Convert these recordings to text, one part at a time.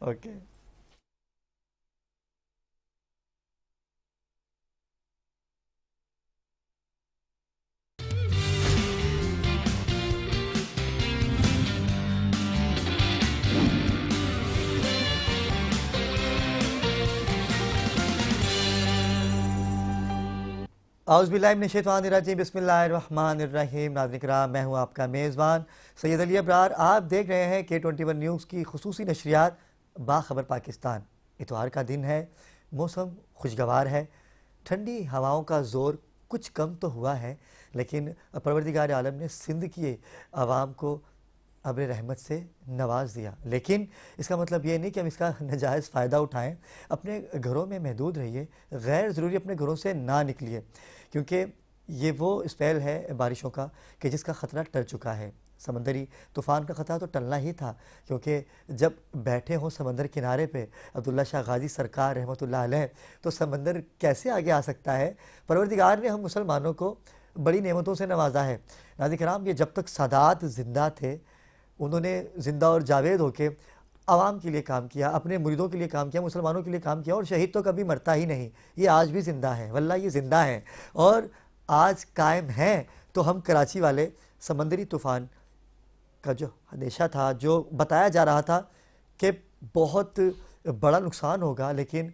Okay. औज़ुबिल्लाहि बिस्मिल्लाहिर्रहमानिर्रहीम। नाज़रीन किराम, मैं हूँ आपका मेज़बान सैयद अली अबरार। आप देख रहे हैं K21 न्यूज़ की खुसूसी नशरियात बाखबर पाकिस्तान। इतवार का दिन है, मौसम खुशगवार है, ठंडी हवाओं का ज़ोर कुछ कम तो हुआ है, लेकिन परवरदिगार आलम ने सिंध की आवाम को अब्र रहमत से नवाज़ दिया। लेकिन इसका मतलब ये नहीं कि हम इसका नाजायज़ फ़ायदा उठाएं। अपने घरों में महदूद रहिए, गैर ज़रूरी अपने घरों से ना निकलिए, क्योंकि ये वो स्पेल है बारिशों का कि जिसका ख़तरा टल चुका है। समंदरी तूफ़ान का ख़तरा तो टलना ही था, क्योंकि जब बैठे हों समंदर किनारे पे अब्दुल्ला शाह गाज़ी सरकार रहमतुल्लाह अलैह, तो समंदर कैसे आगे आ सकता है। परवरदिगार ने हम मुसलमानों को बड़ी नेमतों से नवाजा है। नाज़रीन किराम, ये जब तक सादात ज़िंदा थे, उन्होंने ज़िंदा और जावेद होके आवाम के लिए काम किया, अपने मुरीदों के लिए काम किया, मुसलमानों के लिए काम किया। और शहीद तो कभी मरता ही नहीं, ये आज भी ज़िंदा है, वल्लाह ये ज़िंदा है और आज कायम हैं। तो हम कराची वाले समंदरी तूफ़ान का जो अंदेशा था, जो बताया जा रहा था कि बहुत बड़ा नुकसान होगा, लेकिन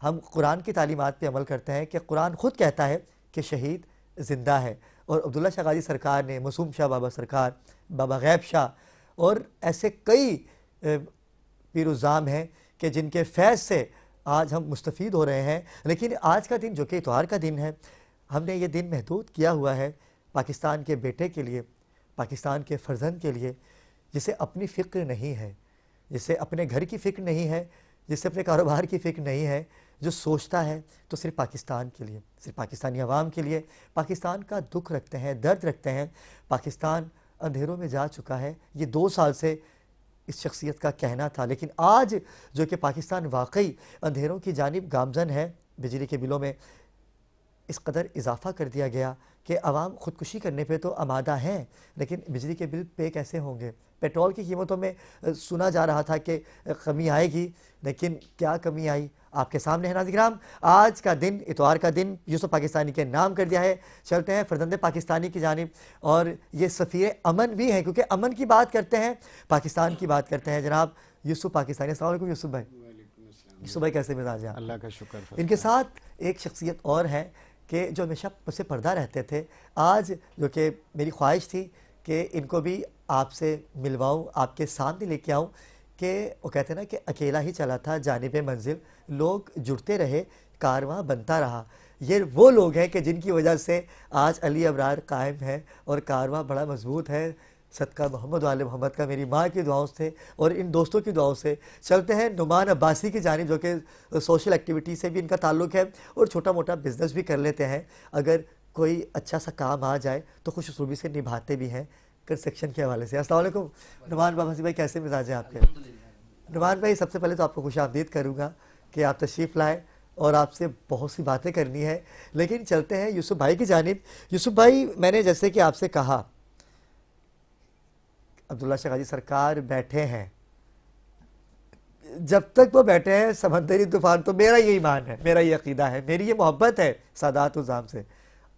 हम कुरान की तालीमात पे अमल करते हैं कि कुरान खुद कहता है कि शहीद ज़िंदा है। और अब्दुल्ला शाह गाज़ी सरकार ने, मासूम शाह बाबा सरकार, बाबा गैब शाह और ऐसे कई पीरुज़ाम हैं कि जिनके फैज़ से आज हम मुस्तफ़ीद हो रहे हैं। लेकिन आज का दिन जो कि इतवार का दिन है, हमने ये दिन महदूद किया हुआ है पाकिस्तान के बेटे के लिए, पाकिस्तान के फ़र्जंद के लिए, जिसे अपनी फ़िक्र नहीं है, जिसे अपने घर की फ़िक्र नहीं है, जिसे अपने कारोबार की फ़िक्र नहीं है, जो सोचता है तो सिर्फ पाकिस्तान के लिए, सिर्फ पाकिस्तानी अवाम के लिए, पाकिस्तान का दुख रखते हैं, दर्द रखते हैं। पाकिस्तान अंधेरों में जा चुका है, ये 2 साल से इस शख्सियत का कहना था, लेकिन आज जो कि पाकिस्तान वाकई अंधेरों की जानिब गामज़न है। बिजली के बिलों में इस कदर इजाफ़ा कर दिया गया कि आवाम ख़ुदकुशी करने पे तो आमादा हैं, लेकिन बिजली के बिल पे कैसे होंगे। पेट्रोल की कीमतों में सुना जा रहा था कि कमी आएगी, लेकिन क्या कमी आई आपके सामने है। नाज़रीन, आज का दिन, इतवार का दिन, यूसुफ पाकिस्तानी के नाम कर दिया है। चलते हैं फ़र्जंद पाकिस्तानी की जानिब, और ये सफ़ीर अमन भी हैं, क्योंकि अमन की बात करते हैं, पाकिस्तान की बात करते हैं। जनाब यूसुफ पाकिस्तानी, अस्सलाम वालेकुम यूसुफ भाई। यूसुफ भाई कैसे मिजाज हैं? अल्लाह का शुक्र इनके फर्स्ट क्लास। साथ एक शख्सियत और है कि जो हमेशा मुझसे पर्दा रहते थे, आज जो कि मेरी ख्वाहिश थी कि इनको भी आपसे मिलवाऊँ, आपके सामने लेके आऊँ कि वो कहते हैं ना कि अकेला ही चला था जानिब मंजिल, लोग जुड़ते रहे, कारवां बनता रहा। ये वो लोग हैं कि जिनकी वजह से आज अली अबरार कायम है और कारवां बड़ा मजबूत है। सदका मोहम्मद वाले मोहम्मद का मेरी माँ की दुआओं से और इन दोस्तों की दुआओं से। चलते हैं नुमान अब्बासी की जानिब, जो कि सोशल एक्टिविटी से भी इनका ताल्लुक़ है और छोटा मोटा बिज़नेस भी कर लेते हैं। अगर कोई अच्छा सा काम आ जाए तो खुश उसलूबी से निभाते भी हैं, कंस्ट्रक्शन के हवाले से। अस्सलाम वालेकुम नुमान अब्बासी भाई, कैसे मिजाज हैं आपके? नुमान भाई, सबसे पहले तो आपको खुशामदीद करूँगा कि आप तशरीफ़ लाए और आपसे बहुत सी बातें करनी है। लेकिन चलते हैं यूसुफ भाई की जानिब। यूसुफ भाई, मैंने जैसे कि आपसे कहा, अब्दुल्ला शाह गाज़ी सरकार बैठे हैं, जब तक वो बैठे हैं समंदरी तूफान, तो मेरा यही ईमान है, मेरा ये अकीदा है, मेरी ये मोहब्बत है सादात उज़ाम से।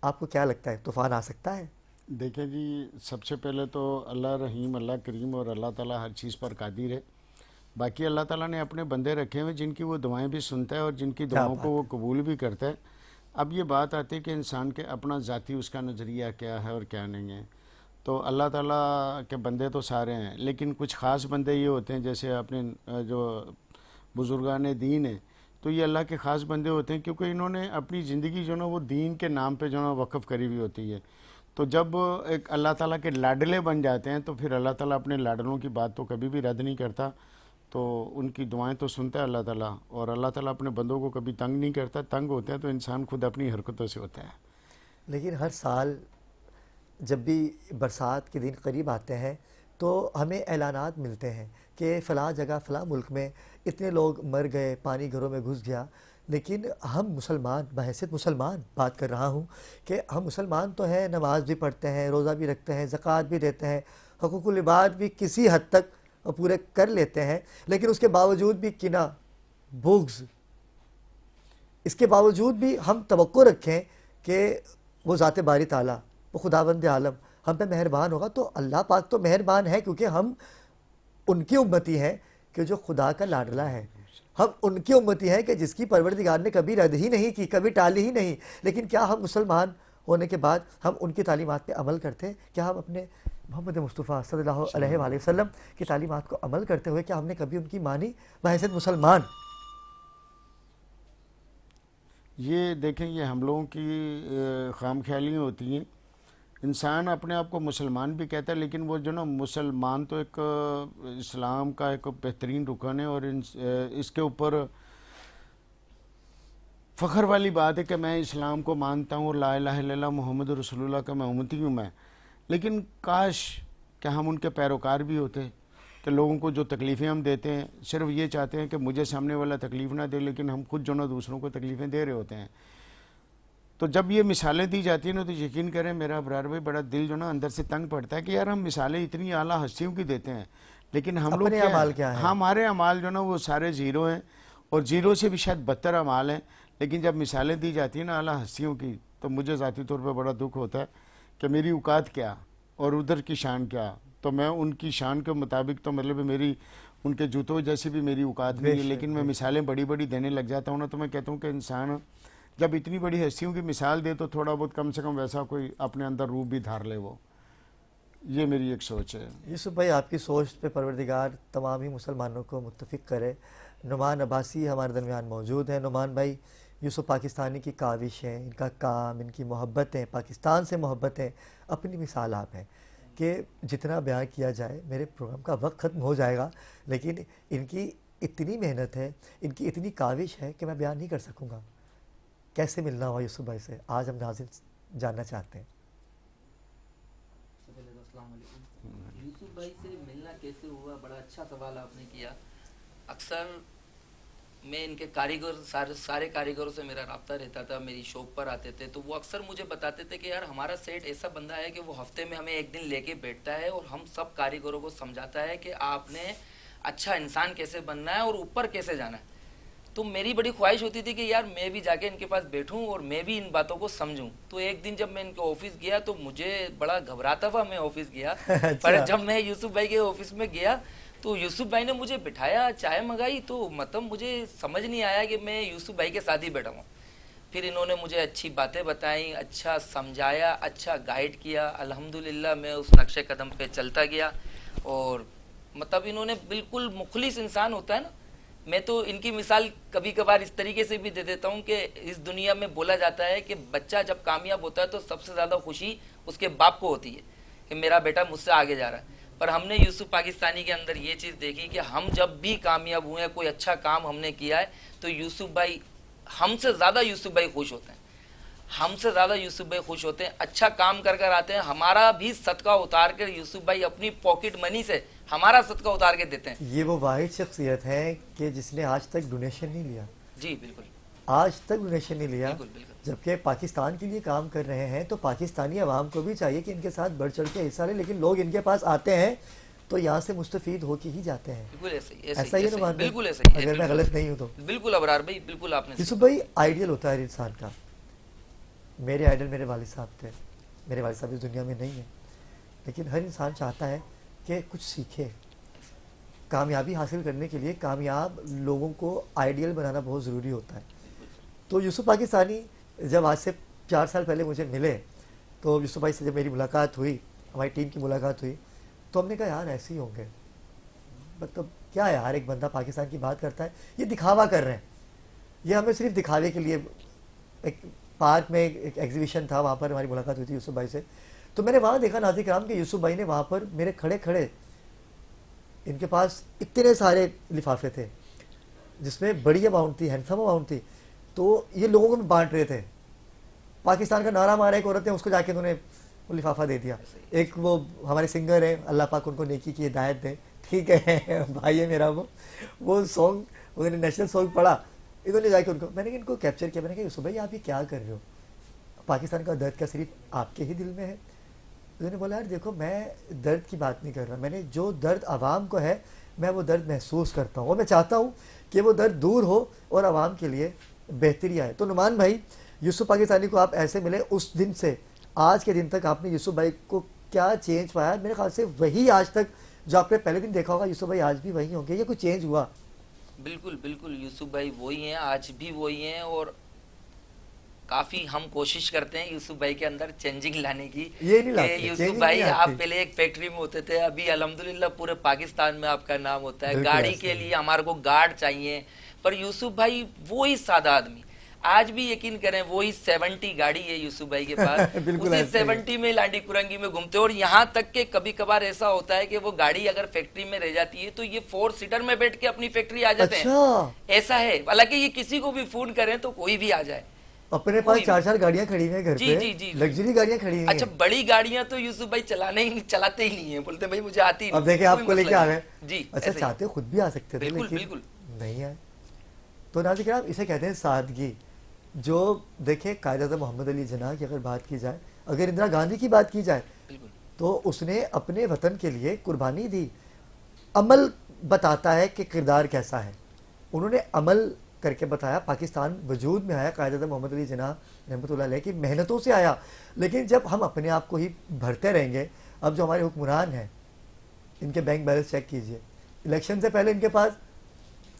आपको क्या लगता है तूफ़ान आ सकता है? देखिए जी, सबसे पहले तो अल्लाह रहीम, अल्लाह करीम और अल्लाह ताला हर चीज़ पर कादिर है। बाकी अल्लाह ताला ने अपने बंदे रखे हुए जिनकी वो दुआएं भी सुनता है और जिनकी क्या दुआओं को बात वो है। कबूल भी करता है। अब ये बात आती है कि इंसान के अपना ज़ाती उसका नज़रिया क्या है और क्या नहीं है। तो अल्लाह ताला के बंदे तो सारे हैं, लेकिन कुछ ख़ास बंदे ये होते हैं, जैसे अपने जो बुज़ुर्गान दीन है, तो ये अल्लाह के ख़ास बंदे होते हैं, क्योंकि इन्होंने अपनी ज़िंदगी जो ना वो दीन के नाम पे जो ना वक़्फ़ करी हुई होती है। तो जब एक अल्लाह ताला के लाडले बन जाते हैं, तो फिर अल्लाह ताला अपने लाडलों की बात तो कभी भी रद्द नहीं करता। तो उनकी दुआएं तो सुनता है अल्लाह ताला, और अल्लाह ताला अपने बंदों को कभी तंग नहीं करता। तंग होते हैं तो इंसान खुद अपनी हरकतों से होता है। लेकिन हर साल जब भी बरसात के दिन करीब आते हैं, तो हमें ऐलानात मिलते हैं कि फ़लाँ जगह फ़लाँ मुल्क में इतने लोग मर गए, पानी घरों में घुस गया। लेकिन हम मुसलमान, बहैसियत मुसलमान बात कर रहा हूँ, कि हम मुसलमान तो हैं, नमाज भी पढ़ते हैं, रोज़ा भी रखते हैं, ज़कात भी देते हैं, हुकूकुल इबाद भी किसी हद तक और पूरे कर लेते हैं, लेकिन उसके बावजूद भी किना, बुग्ज, इसके बावजूद भी हम तवक्को रखें कि वो ज़ात बारी ताला, वो खुदावंद आलम हम पे मेहरबान होगा। तो अल्लाह पाक तो मेहरबान है क्योंकि हम उनकी उम्मती हैं कि जो खुदा का लाडला है। हम उनकी उम्मती हैं कि जिसकी परवरदिगार ने कभी रद्द ही नहीं की, कभी टाली ही नहीं। लेकिन क्या हम मुसलमान होने के बाद हम उनकी तालीमात पे अमल करते हैं? क्या हम अपने मोहम्मद मुस्तफ़ा सल्लल्लाहु अलैहि वसल्लम की तालीमात को अमल करते हुए क्या हमने कभी उनकी मानी बहैसियत मुसलमान? ये देखें, ये हम लोगों की खाम ख्यालियाँ होती हैं। इंसान अपने आप को मुसलमान भी कहता है, लेकिन वो जो ना मुसलमान तो एक इस्लाम का एक बेहतरीन रुकन है, और इसके ऊपर फ़ख्र वाली बात है कि मैं इस्लाम को मानता हूँ और ला इलाहा इल्लल्लाह मुहम्मद रसूलुल्लाह का मैं उम्मती हूँ मैं। लेकिन काश कि हम उनके पैरोकार भी होते कि लोगों को जो तकलीफ़ें हम देते हैं सिर्फ ये चाहते हैं कि मुझे सामने वाला तकलीफ़ ना दे, लेकिन हम खुद जो ना दूसरों को तकलीफ़ें दे रहे होते हैं। तो जब ये मिसालें दी जाती हैं ना, तो यकीन करें मेरा अबरार भाई, बड़ा दिल जो ना अंदर से तंग पड़ता है कि यार हम मिसालें इतनी आला हस्तियों की देते हैं, लेकिन हम लोग अपने अमाल क्या है? हमारे अमाल जो ना वो सारे ज़ीरो हैं, और ज़ीरो से भी शायद बदतर अमाल हैं। लेकिन जब मिसालें दी जाती हैं ना आला हस्तियों की, तो मुझे ज़ाती तौर पर बड़ा दुख होता है कि मेरी औकात क्या और उधर की शान क्या। तो मैं उनकी शान के मुताबिक, तो मतलब मेरी उनके जूतों जैसी भी मेरी औकात नहीं है, लेकिन मैं मिसालें बड़ी बड़ी देने लग जाता हूँ ना, तो मैं कहता हूँ कि इंसान जब इतनी बड़ी हस्तियों की मिसाल दे तो थोड़ा बहुत कम से कम वैसा कोई अपने अंदर रूप भी धार ले। वो ये मेरी एक सोच है। यूसुफ भाई, आपकी सोच पे परवरदिगार तमाम ही मुसलमानों को मुत्तफिक करे। नुमान अब्बासी हमारे दरमियान मौजूद हैं। नुमान भाई, यूसुफ पाकिस्तानी की काविशें, इनका काम, इनकी मोहब्बतें, पाकिस्तान से मोहब्बतें, अपनी मिसाल आप हैं कि जितना बयान किया जाए, मेरे प्रोग्राम का वक्त ख़त्म हो जाएगा, लेकिन इनकी इतनी मेहनत है, इनकी इतनी काविश है कि मैं बयान नहीं कर सकूँगा। कैसे मिलना हुआ यूसुफ भाई से, आज हम नाज़रीन जानना चाहते हैं। यूसुफ भाई से मिलना कैसे हुआ, बड़ा अच्छा सवाल आपने किया। अक्सर मैं इनके कारीगर, सारे कारीगरों से मेरा राब्ता रहता था, मेरी शॉप पर आते थे, तो वो अक्सर मुझे बताते थे कि यार हमारा सेठ ऐसा बंदा है कि वो हफ्ते में हमें एक दिन लेके बैठता है और हम सब कारीगरों को समझाता है कि आपने अच्छा इंसान कैसे बनना है और ऊपर कैसे जाना है। तो मेरी बड़ी ख्वाहिश होती थी कि यार मैं भी जाके इनके पास बैठूं और मैं भी इन बातों को समझूं। तो एक दिन जब मैं इनके ऑफिस गया तो मुझे बड़ा घबराता हुआ मैं ऑफिस गया। पर जब मैं यूसुफ भाई के ऑफिस में गया तो यूसुफ भाई ने मुझे बिठाया, चाय मंगाई, तो मतलब मुझे समझ नहीं आया कि मैं यूसुफ भाई के साथ ही बैठा हूँ। फिर इन्होंने मुझे अच्छी बातें बताई, अच्छा समझाया, अच्छा गाइड किया। अल्हम्दुलिल्लाह मैं उस नक्शे कदम पे चलता गया। और मतलब इन्होंने बिल्कुल मुखलिस इंसान होता है ना, मैं तो इनकी मिसाल कभी कभार इस तरीके से भी दे देता हूँ कि इस दुनिया में बोला जाता है कि बच्चा जब कामयाब होता है तो सबसे ज़्यादा खुशी उसके बाप को होती है कि मेरा बेटा मुझसे आगे जा रहा है। पर हमने यूसुफ पाकिस्तानी के अंदर ये चीज़ देखी कि हम जब भी कामयाब हुए, कोई अच्छा काम हमने किया है, तो यूसुफ भाई हमसे ज़्यादा यूसुफ भाई खुश होते हैं, हमसे ज़्यादा यूसुफ भाई खुश होते हैं। अच्छा काम कर कर आते हैं, हमारा भी सदका उतार कर यूसुफ भाई अपनी पॉकेट मनी से हमारा सदका उतार के देते हैं। ये वो वाहिद शख्सियत है कि जिसने आज तक डोनेशन नहीं लिया। जी बिल्कुल, आज तक डोनेशन नहीं लिया। बिल्कुल बिल्कुल। जबकि पाकिस्तान के लिए काम कर रहे हैं, तो पाकिस्तानी अवाम को भी चाहिए कि इनके साथ बढ़ चढ़ के हिस्सा ले। लेकिन लोग इनके पास आते हैं तो यहाँ से मुस्तफीद होके ही जाते हैं। बिल्कुल ऐसे ही, ऐसा ही है ना मान, बिल्कुल ऐसे ही, अगर मैं गलत नहीं हूँ तो। बिल्कुल अबरार भाई, बिल्कुल आपने यूसुफ भाई, आइडियल होता है इंसान का। मेरे आइडल मेरे वालिद साहब थे। मेरे वालिद साहब इस दुनिया में नहीं है, लेकिन हर इंसान चाहता है कि कुछ सीखे। कामयाबी हासिल करने के लिए कामयाब लोगों को आइडियल बनाना बहुत ज़रूरी होता है। तो यूसुफ पाकिस्तानी जब आज से 4 साल पहले मुझे मिले, तो यूसुफ भाई से जब मेरी मुलाकात हुई, हमारी टीम की मुलाकात हुई, तो हमने कहा यार ऐसे ही होंगे। मतलब क्या यार, एक बंदा पाकिस्तान की बात करता है, ये दिखावा कर रहे हैं, ये हमें सिर्फ दिखावे के लिए। एक पार्क में एक एग्जीबिशन था, वहाँ पर हमारी मुलाकात हुई थी यूसुफ भाई से। तो मैंने वहाँ देखा नाज़िर कराम कि यूसुफ भाई ने वहाँ पर मेरे खड़े खड़े, इनके पास इतने सारे लिफाफे थे जिसमें बड़ी अमाउंट थी, हैंडसम अमाउंट थी। तो ये लोगों को भी बांट रहे थे। पाकिस्तान का नारा मारा एक औरत ने, उसको जाके उन्होंने वो लिफाफा दे दिया। एक वो हमारे सिंगर है, अल्लाह पाक उनको नेकी की हिदायत दे, ठीक है भाई है मेरा, वो सॉन्ग उन्होंने नेशनल सॉन्ग पढ़ा, इन्होंने जाके उनको, मैंने इनको कैप्चर किया। मैंने कहा यूसुफ भाई आप ये क्या कर रहे हो? पाकिस्तान का दर्द क्या सिर्फ आपके ही दिल में है? उन्होंने बोला यार देखो मैं दर्द की बात नहीं कर रहा, मैंने जो दर्द आवाम को है मैं वो दर्द महसूस करता हूँ और मैं चाहता हूँ कि वो दर्द दूर हो और आवाम के लिए बेहतरी आए। तो नुमान भाई, यूसुफ पाकिस्तानी को आप ऐसे मिले, उस दिन से आज के दिन तक आपने यूसुफ भाई को क्या चेंज पाया? मेरे ख्याल से वही आज तक जो आपने पहले दिन देखा होगा यूसुफ भाई आज भी वही होंगे या कोई चेंज हुआ? बिल्कुल बिल्कुल, यूसुफ भाई वही हैं, आज भी वही हैं। और काफी हम कोशिश करते हैं यूसुफ भाई के अंदर चेंजिंग लाने की। ये नहीं कि लाते, यूसुफ चेंजिंग भाई नहीं आप आती। पहले एक फैक्ट्री में होते थे, अभी अल्हम्दुलिल्लाह पूरे पाकिस्तान में आपका नाम होता है। बिल्कुल गाड़ी ऐसे के ही। लिए हमारे को गार्ड चाहिए, पर यूसुफ भाई वो ही सादा आदमी। आज भी यकीन करें वही 70 गाड़ी है यूसुफ भाई के पास, बिल्कुल उसी ऐसे ही। 70 में लांडी कुरंगी में घूमते। और यहाँ तक के कभी कभार ऐसा होता है कि वो गाड़ी अगर फैक्ट्री में रह जाती है तो ये 4 सीटर में बैठ के अपनी फैक्ट्री आ जाते हैं। अच्छा, ऐसा है, हालांकि ये किसी को भी फोन करें तो कोई भी आ जाए। अपने पास कोई भी। 4-4 गाड़ियां खड़ी हैं घर जी, पे, जी, जी, जी। लग्जरी गाड़ियां खड़ी हुई अच्छा, हैं। बड़ी गाड़ियां तो यूसुफ भाई चलाते ही नहीं है, बोलते भाई मुझे आती नहीं। अब देखे कोई आपको लेके मसला आ नहीं। गए। जी, अच्छा, ऐसे ही। चाहते खुद भी आ सकते थे बिल्कुल, लेकिन बिल्कुल। नहीं आए। तो नाज़िर आप इसे कहते हैं सादगी। जो देखे कायद-ए-आज़म मोहम्मद अली जिन्ना की अगर बात की जाए, अगर इंदिरा गांधी की बात की जाए, बिल्कुल तो उसने अपने वतन के लिए कुर्बानी दी। अमल बताता है कि किरदार कैसा है। उन्होंने अमल करके बताया। पाकिस्तान वजूद में आया कायद-ए-आज़म मोहम्मद अली जिन्ना रहमतुल्लाह अलैह की मेहनतों से आया। लेकिन जब हम अपने आप को ही भरते रहेंगे, अब जो हमारे हुक्मरान हैं, इनके बैंक बैलेंस चेक कीजिए। इलेक्शन से पहले इनके पास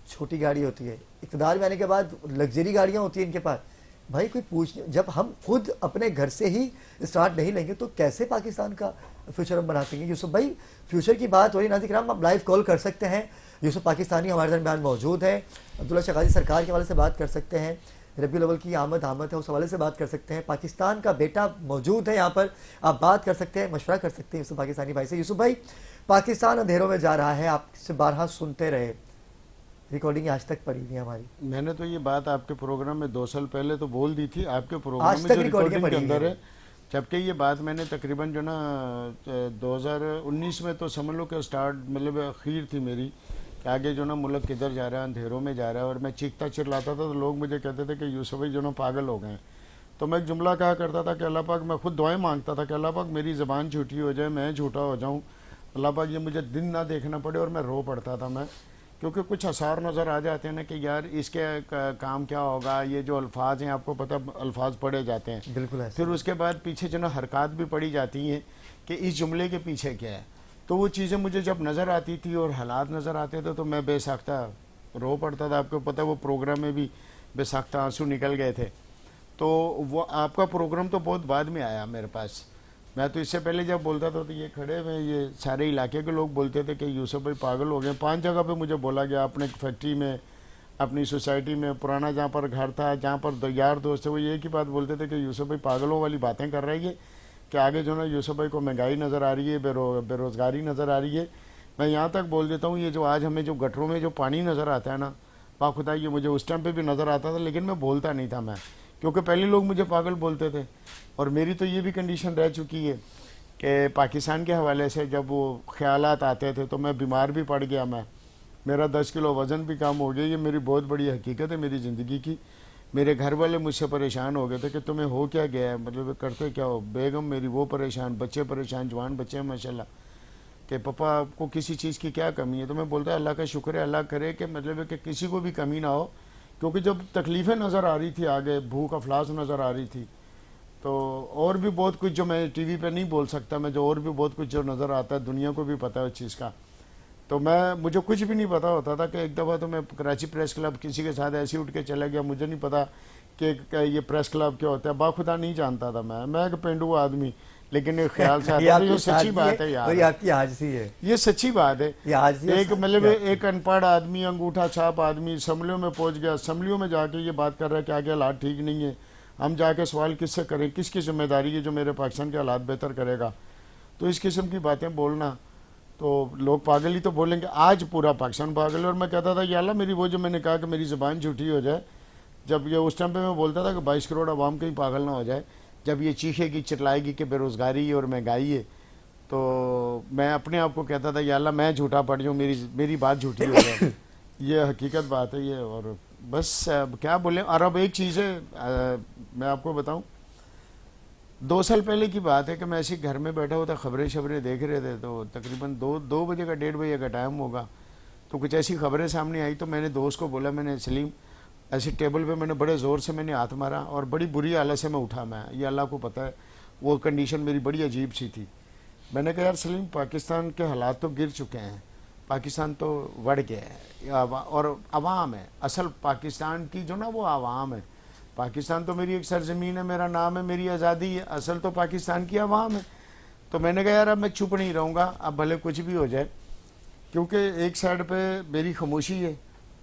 छोटी गाड़ी होती है, इक़्तिदार में आने के बाद लग्जरी गाड़ियाँ होती हैं इनके पास। भाई कोई पूछ, जब हम खुद अपने घर से ही स्टार्ट नहीं लेंगे तो कैसे पाकिस्तान का फ्यूचर हम बना सकेंगे? यूसुफ भाई, फ्यूचर की बात हो रही, नाज़िर किराम आप लाइव कॉल कर सकते हैं। यूसुफ पाकिस्तानी हमारे दरमियान मौजूद है। अब्दुल्ला शगाजी सरकार के हवाले से बात कर सकते हैं। रबी अव्वल की आमद है, उस हवाले से बात कर सकते हैं। पाकिस्तान का बेटा मौजूद है यहाँ पर, आप बात कर सकते हैं, मशवरा कर सकते हैं यूसुफ पाकिस्तानी भाई से। यूसुफ भाई, पाकिस्तान अंधेरों में जा रहा है, आपसे बारहा सुनते रहे, रिकॉर्डिंग आज तक पड़ी हुई है हमारी। मैंने तो ये बात आपके प्रोग्राम में 2 साल पहले तो बोल दी थी, आपके प्रोग्राम आज में तक जो रिकॉर्डिंग रिकॉर्डिंग के पड़ी अंदर है। है। जबकि ये बात मैंने तकरीबन जो ना 2019 में तो समझ लो कि स्टार्ट मतलब अखीर थी मेरी कि आगे जो ना मुल्क किधर जा रहा है, अंधेरों में जा रहा है। और मैं चीखता चिल्लाता था तो लोग मुझे कहते थे कि यूसुफ भाई जो ना पागल हो गए। तो मैं एक जुमला कहा करता था कि अल्लाह पाक, मैं खुद दुआएं मांगता था कि अल्लाह पाक मेरी ज़बान झूठी हो जाए, मैं झूठा हो जाऊँ, अल्लाह पाक ये मुझे दिन ना देखना पड़े। और मैं रो पड़ता था मैं, क्योंकि कुछ आसार नज़र आ जाते हैं ना कि यार इसके काम क्या होगा। ये जो अल्फाज हैं, आपको पता अल्फाज पढ़े जाते हैं, बिल्कुल ऐसे। फिर उसके बाद पीछे जो ना हरकत भी पड़ी जाती हैं कि इस जुमले के पीछे क्या है। तो वो चीज़ें मुझे जब नज़र आती थी और हालात नज़र आते थे तो मैं बेसाख्ता रो पड़ता था। आपको पता है वो प्रोग्राम में भी बेसाख्ता आंसू निकल गए थे। तो वो आपका प्रोग्राम तो बहुत बाद में आया मेरे पास। मैं तो इससे पहले जब बोलता था तो ये खड़े हुए ये सारे इलाके के लोग बोलते थे कि यूसुफ भाई पागल हो गए। 5 जगह पे मुझे बोला गया, अपने फैक्ट्री में, अपनी सोसाइटी में, पुराना जहाँ पर घर था, जहाँ पर यार दोस्त थे, वो एक ही बात बोलते थे कि यूसुफ भाई पागलों वाली बातें कर रही है कि आगे जो ना यूसुफ भाई को महंगाई नज़र आ रही है, बेरोज़गारी नज़र आ रही है। मैं यहाँ तक बोल देता हूँ, ये जो आज हमें जो गटरों में जो पानी नज़र आता है ना, बाखुदा ये मुझे उस टाइम पे भी नज़र आता था, लेकिन मैं बोलता नहीं था मैं, क्योंकि पहले लोग मुझे पागल बोलते थे। और मेरी तो ये भी कंडीशन रह चुकी है कि पाकिस्तान के हवाले से जब वो ख्यालात आते थे तो मैं बीमार भी पड़ गया। मेरा 10 किलो वज़न भी कम हो गया। ये मेरी बहुत बड़ी हकीकत है मेरी ज़िंदगी की। मेरे घर वाले मुझसे परेशान हो गए थे कि तुम्हें हो क्या गया है, मतलब करते क्या हो। बेगम मेरी वो परेशान, बच्चे परेशान, जवान बच्चे हैं माशाल्लाह, कि पापा आपको किसी चीज़ की क्या कमी है। तो मैं बोलता अल्लाह का शुक्र है, अल्लाह करे कि मतलब कि किसी को भी कमी ना हो। क्योंकि जब तकलीफ़ें नज़र आ रही थी, आगे भूख अफलास नज़र आ रही थी, तो और भी बहुत कुछ जो मैं टीवी पे नहीं बोल सकता, मैं जो और भी बहुत कुछ जो नज़र आता है, दुनिया को भी पता है उस चीज़ का। तो मुझे कुछ भी नहीं पता होता था कि एक दफ़ा तो मैं कराची प्रेस क्लब किसी के साथ ऐसे उठ के चला गया, मुझे नहीं पता कि ये प्रेस क्लब क्या होता है, बाखुदा नहीं जानता था मैं एक पेंडू आदमी, लेकिन एक ख्याल से आता था। ये सच्ची बात है यार, और ये आपकी आजिज़ी है, ये सच्ची बात है। ये आजिज़ी है। एक मतलब एक अनपढ़ आदमी, अंगूठा छाप आदमी असम्बलियों में पहुंच गया, असम्बलियों में जाके ये बात कर रहा है कि आगे हालात ठीक नहीं है, हम जाके सवाल किससे करें, किसकी जिम्मेदारी है जो मेरे पाकिस्तान के हालात बेहतर करेगा। तो इस किस्म की बातें बोलना, तो लोग पागल ही तो बोलेंगे। आज पूरा पाकिस्तान पागल है। और मैं कहता था या अल्लाह मेरी वो जो मैंने कहा कि मेरी ज़बान झूठी हो जाए, जब ये उस टाइम पे मैं बोलता था कि 22 करोड़ आवाम कहीं पागल ना हो जाए, जब ये चीखेगी चिल्लाएगी कि बेरोज़गारी और महंगाई है, तो मैं अपने आप को कहता था या अल्लाह मैं झूठा पड़ जाऊँ, मेरी बात झूठी हो जाए। ये हकीकत बात है ये। और बस क्या बोले। और अब एक चीज़ है, मैं आपको बताऊँ, 2 साल पहले की बात है कि मैं ऐसे घर में बैठा हुआ था, खबरें शबरें देख रहे थे, तो तकरीबन 2 बजे का 1:30 का टाइम होगा, तो कुछ ऐसी खबरें सामने आई। तो मैंने दोस्त को बोला, मैंने सलीम ऐसे टेबल पे मैंने बड़े ज़ोर से मैंने हाथ मारा और बड़ी बुरी हालत से मैं उठा। मैं ये अल्लाह को पता है, वो कंडीशन मेरी बड़ी अजीब सी थी। मैंने कहा यार सलीम, पाकिस्तान के हालात तो गिर चुके हैं, पाकिस्तान तो बढ़ गया है और अवाम है असल पाकिस्तान की, जो ना वो आवाम है। पाकिस्तान तो मेरी एक सरजमीन है, मेरा नाम है, मेरी आज़ादी है, असल तो पाकिस्तान की आवाम है। तो मैंने कहा यार अब मैं चुप नहीं रहूँगा, अब भले कुछ भी हो जाए, क्योंकि एक साइड पे मेरी खामोशी है,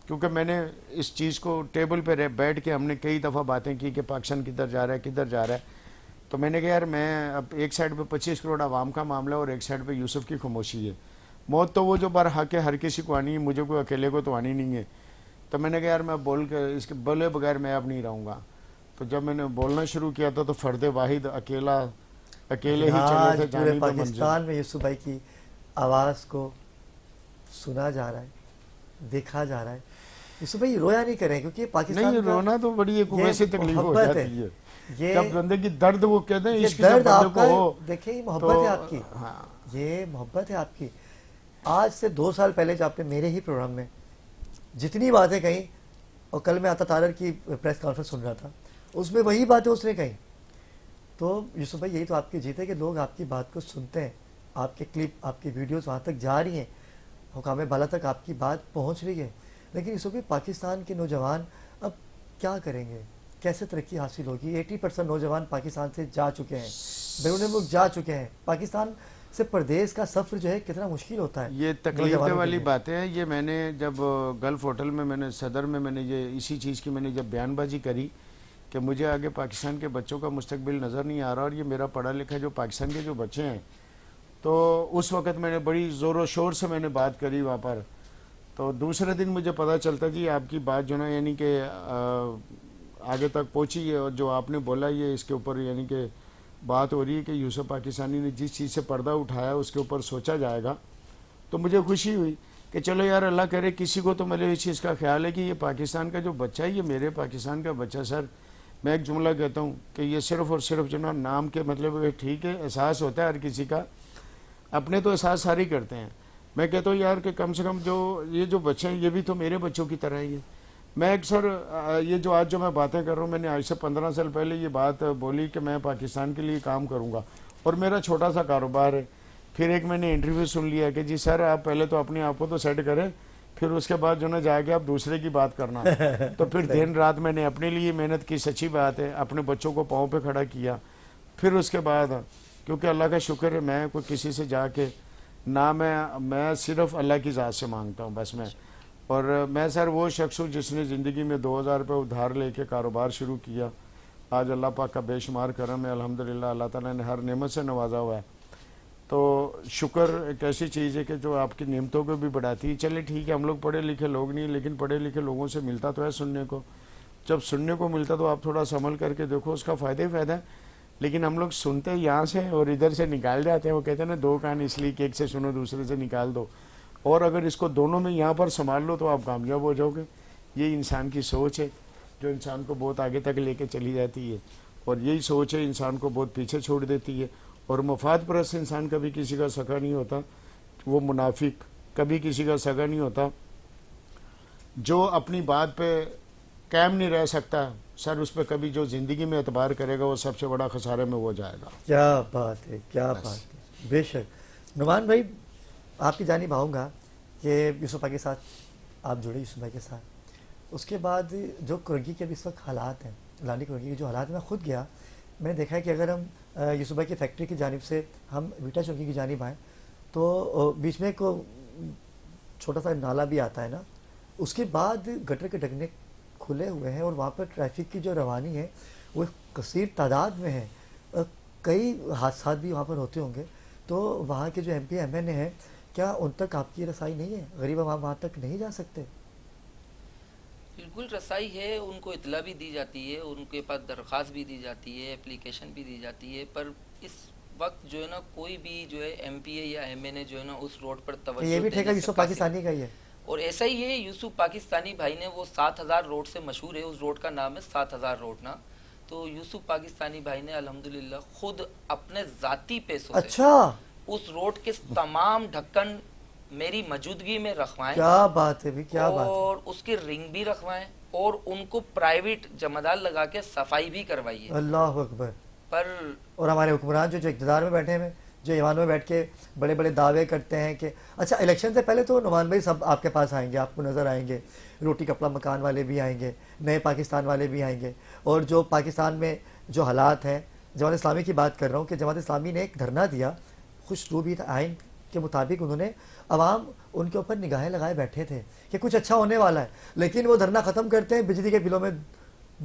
क्योंकि मैंने इस चीज़ को टेबल पे बैठ के हमने कई दफ़ा बातें की कि पाकिस्तान किधर जा रहा है, किधर जा रहा है। तो मैंने कहा यार मैं अब एक साइड पे 25 करोड़ आवाम का मामला है और एक साइड पे यूसुफ की खामोशी है। मौत तो वो जो बरहक है हर किसी को आनी है, मुझे कोई अकेले को तो आनी नहीं है। तो मैंने कहा यार मैं बोल के इसके बोले बगैर मैं अब नहीं रहूँगा। तो जब मैंने बोलना शुरू किया था तो फर्द वाहिद अकेले ही चले थे पूरे जानी तो मंजिल। पाकिस्तान में यूसुफ भाई की आवाज़ को सुना जा रहा है, देखा जा रहा है। यूसुफ भाई रोया नहीं करें, क्योंकि पाकिस्तान नहीं, रोना तो बड़ी एक वैसे तकलीफ हो मोहब्बत जाती है। ये जब बंदे की दर्द, वो कहते हैं ये इश्क जब दर्द बंदे आपका, को हो, देखिए ये मोहब्बत है आपकी। हाँ, ये मोहब्बत है आपकी। आज से 2 साल पहले जब आपने मेरे ही प्रोग्राम में जितनी बातें कही, और कल मैं आता तारर की प्रेस कॉन्फ्रेंस सुन रहा था, उसमें वही बातें उसने कही। तो यूसुफ भाई यही तो आपकी जीत है कि लोग आपकी बात को सुनते हैं, आपके क्लिप, आपकी वीडियोस वहाँ तक जा रही हैं, हुकाम बाला तक आपकी बात पहुँच रही है। लेकिन यूसुफ भाई, पाकिस्तान के नौजवान अब क्या करेंगे, कैसे तरक्की हासिल होगी? 80% नौजवान पाकिस्तान से जा चुके हैं, बैरून मुल्क जा चुके हैं। पाकिस्तान से परदेश का सफ़र जो है कितना मुश्किल होता है। ये तकलीफ नौजवानों के वाली लिए। बातें हैं। ये मैंने जब गल्फ होटल में, मैंने सदर में, मैंने ये इसी चीज़ की मैंने जब बयानबाजी करी कि मुझे आगे पाकिस्तान के बच्चों का मुस्तकबिल नज़र नहीं आ रहा, और ये मेरा पढ़ा लिखा जो पाकिस्तान के जो बच्चे हैं, तो उस वक़्त मैंने बड़ी ज़ोर शोर से मैंने बात करी वहाँ पर। तो दूसरे दिन मुझे पता चलता जी आपकी बात जो ना यानी कि आगे तक पहुँची है, और जो आपने बोला ये इसके ऊपर यानी कि बात हो रही है कि यूसुफ पाकिस्तानी ने जिस चीज़ से पर्दा उठाया उसके ऊपर सोचा जाएगा। तो मुझे खुशी हुई कि चलो यार अल्लाह करे किसी को तो मेरे इस चीज़ का ख्याल है कि ये पाकिस्तान का जो बच्चा है, ये मेरे पाकिस्तान का बच्चा। सर मैं एक जुमला कहता हूँ कि ये सिर्फ़ और सिर्फ जो ना नाम के मतलब, ठीक है एहसास होता है हर किसी का, अपने तो एहसास सारे करते हैं। मैं कहता हूँ यार कि कम से कम जो ये जो बच्चे हैं ये भी तो मेरे बच्चों की तरह ही है। मैं अक्सर ये जो आज जो मैं बातें कर रहा हूँ, मैंने आज से 15 साल पहले ये बात बोली कि मैं पाकिस्तान के लिए काम करूँगा, और मेरा छोटा सा कारोबार है। फिर एक मैंने इंटरव्यू सुन लिया कि जी सर आप पहले तो अपने आप को तो सेट करें, फिर उसके बाद जो ना जाके आप दूसरे की बात करना। तो फिर दिन रात मैंने अपने लिए मेहनत की, सच्ची बात है, अपने बच्चों को पाँव पे खड़ा किया। फिर उसके बाद क्योंकि अल्लाह का शुक्र है, मैं कोई किसी से जाके ना, मैं सिर्फ अल्लाह की ज़ात से मांगता हूँ बस मैं। और मैं सर वो शख्स हूँ जिसने ज़िंदगी में 2000 रुपये उधार लेके कारोबार शुरू किया। आज अल्लाह पाक का बेशुमार करम है, अल्हम्दुलिल्लाह, अल्लाह ताला ने हर नेमत से नवाजा हुआ है। तो शुक्र एक ऐसी चीज़ है कि जो आपकी नेमतों को भी बढ़ाती है। चले ठीक है, हम लोग पढ़े लिखे लोग नहीं, लेकिन पढ़े लिखे लोगों से मिलता तो है सुनने को। जब सुनने को मिलता तो आप थोड़ा संभल करके देखो, उसका फ़ायदा ही फ़ायदा है। लेकिन हम लोग सुनते हैं यहाँ से और इधर से निकाल जाते हैं। वो कहते हैं ना, 2 कान इसलिए कि एक से सुनो दूसरे से निकाल दो। और अगर इसको दोनों में यहाँ पर संभाल लो तो आप कामयाब हो जाओगे। ये इंसान की सोच है जो इंसान को बहुत आगे तक लेके चली जाती है, और यही सोच है इंसान को बहुत पीछे छोड़ देती है। और मफाद परस्त इंसान कभी किसी का सगा नहीं होता, वो मुनाफिक कभी किसी का सगा नहीं होता। जो अपनी बात पे कायम नहीं रह सकता सर, उस पर कभी जो ज़िंदगी में एतबार करेगा वो सबसे बड़ा खसारे में वो जाएगा। क्या बात है, क्या बात है। बेशक नुमान भाई, आपकी जानिब आऊँगा कि यूसुफ भाई के साथ आप जुड़े, यूसुफ भाई के साथ। उसके बाद जो कुरगी के अभी इस वक्त हालात हैं, लानी कुरगी के जो हालात, मैं खुद गया, मैंने देखा है कि अगर हम यूसुफ भाई की फैक्ट्री की जानिब से हम बीटा चौकी की जानिब आएँ तो बीच में को छोटा सा नाला भी आता है ना, उसके बाद गटर के ढकने खुले हुए हैं, और वहाँ पर ट्रैफिक की जो रवानी है वो कसीर तादाद में है। कई हादसा भी वहाँ पर होते होंगे। तो वहाँ के जो MP MNA हैं, क्या उन तक आपकी रसाई नहीं है? गरीब वहाँ तक नहीं जा सकते? बिल्कुल रसाई है, उनको इतला भी दी जाती है, उनके पास दरख्वास्त भी दी जाती है, एप्लीकेशन भी दी जाती है, पर इस वक्त जो है ना कोई भी जो है MPA या MNA जो है ना उस रोड पर तवज्जो ये भी ठेका देने से यूसुफ कासिर। पाकिस्तानी का ही है। और ऐसा ही है, यूसुफ पाकिस्तानी भाई ने वो 7000 रोड से मशहूर है, उस रोड का नाम है 7000 रोड ना। तो तो यूसुफ पाकिस्तानी भाई ने अल्हम्दुलिल्लाह खुद अपने जाती पैसों से अच्छा, उस रोड के तमाम ढक्कन मेरी मौजूदगी में रखवाएं क्या बात है भी, क्या बात है। और उसकी रिंग भी रखवाएं और उनको प्राइवेट जमादार लगा के सफाई भी करवाइए। अल्लाह अकबर। पर और हमारे हुक्मरान जो इक़्तिदार में बैठे हुए, जो ईवान में बैठ के बड़े बड़े दावे करते हैं कि अच्छा, इलेक्शन से पहले तो नुमान भाई सब आपके पास आएंगे, आपको नज़र आएंगे, रोटी कपड़ा मकान वाले भी आएंगे, नए पाकिस्तान वाले भी आएंगे। और जो पाकिस्तान में जो हालात हैं, जमात इस्लामी की बात कर रहा हूँ कि जमात इस्लामी ने एक धरना दिया, खुशरूबी आइन के मुताबिक उन्होंने, अवाम उनके ऊपर निगाहें लगाए बैठे थे कि कुछ अच्छा होने वाला है, लेकिन वो धरना ख़त्म करते हैं, बिजली के बिलों में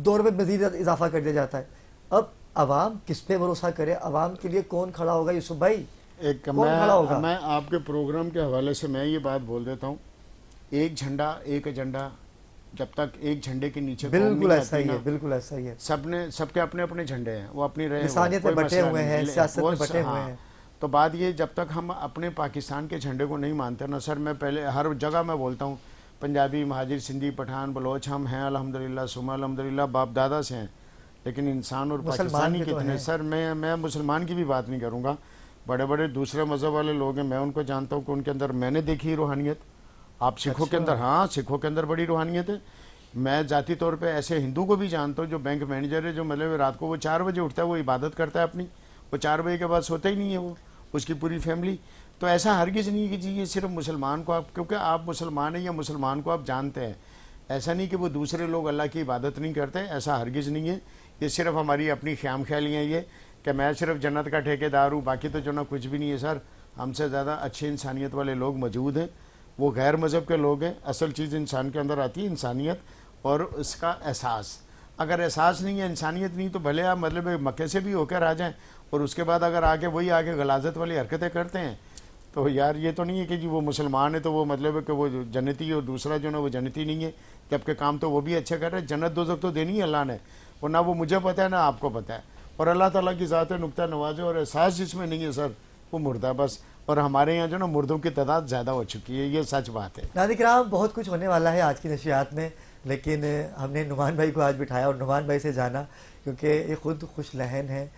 2 रुपये मजीद इजाफा कर दिया जाता है। अब अवाम किस पे भरोसा करे, अवाम के लिए कौन खड़ा होगा यूसुफ भाई? एक कौन खड़ा होगा? मैं आपके प्रोग्राम के हवाले से मैं ये बात बोल देता हूँ, एक झंडा एक एजेंडा, जब तक एक झंडे के नीचे कौम बिल्कुल नहीं ऐसा ही आती है, ना, बिल्कुल ऐसा ही है। सबके अपने अपने झंडे हैं, वो अपनी रहे, इंसानियत में कोई बटे मसला हुए नहीं हैं, है। सियासत में बटे हुए हाँ, हैं। तो बात ये, जब तक हम अपने पाकिस्तान के झंडे को नहीं मानते ना सर, मैं पहले हर जगह मैं बोलता हूँ, पंजाबी, महाजिर, सिंधी, पठान, बलोच हम हैं अल्हम्दुलिल्लाह, सुमा अल्हम्दुलिल्लाह, बाप दादा से हैं, लेकिन इंसान और मुसलमान पाकिस्तानी भी तो कितने हैं। सर, मैं मुसलमान की भी बात नहीं करूँगा, बड़े बड़े दूसरे मज़हब वाले लोग हैं, मैं उनको जानता हूँ कि उनके अंदर मैंने देखी रूहानियत। आप सिखों के अंदर, हाँ, सिखों के अंदर बड़ी रूहानियत है। मैं जाती तौर पे ऐसे हिंदू को भी जानता हूँ जो बैंक मैनेजर है, जो मतलब रात को वो 4 बजे उठता है, वो इबादत करता है अपनी, वो 4 बजे के बाद सोता ही नहीं है वो, उसकी पूरी फैमिली। तो ऐसा हरगिज़ नहीं है कि जी ये सिर्फ मुसलमान को आप, क्योंकि आप मुसलमान हैं या मुसलमान को आप जानते हैं, ऐसा नहीं कि वो दूसरे लोग अल्लाह की इबादत नहीं करते, ऐसा हरगिज़ नहीं है। ये सिर्फ हमारी अपनी ख्याम ख्यालियाँ ये कि मैं सिर्फ जन्नत का ठेकेदार हूँ, बाकी तो जो ना कुछ भी नहीं है सर। हमसे ज़्यादा अच्छे इंसानियत वाले लोग मौजूद हैं, वो गैर मज़हब के लोग हैं। असल चीज़ इंसान के अंदर आती है इंसानियत और उसका एहसास। अगर एहसास नहीं है, इंसानियत नहीं, तो भले आप मतलब मक्के से भी होकर आ जाएं और उसके बाद अगर आगे वही आगे गलाजत वाली हरकतें करते हैं, तो यार ये तो नहीं है कि जी वो मुसलमान है तो वो मतलब है कि वो जन्नती, और दूसरा जो ना वो जन्नती नहीं है, जबकि काम तो वो भी अच्छे कर रहे हैं। जन्नत दोज़ख तो देनी है अल्लाह ने, और ना वो मुझे पता है ना आपको पता है, और अल्लाह ताला की ज़ात है नुक्ता नवाज़, और एहसास जिसमें नहीं है सर वो मुर्दा बस। और हमारे यहाँ जो ना मुर्दों की तादाद ज़्यादा हो चुकी है, ये सच बात है। नाज़रीन किराम, बहुत कुछ होने वाला है आज की नशियात में, लेकिन हमने नुमान भाई को आज बिठाया और नुमान भाई से जाना, क्योंकि ये खुद खुश लहन है,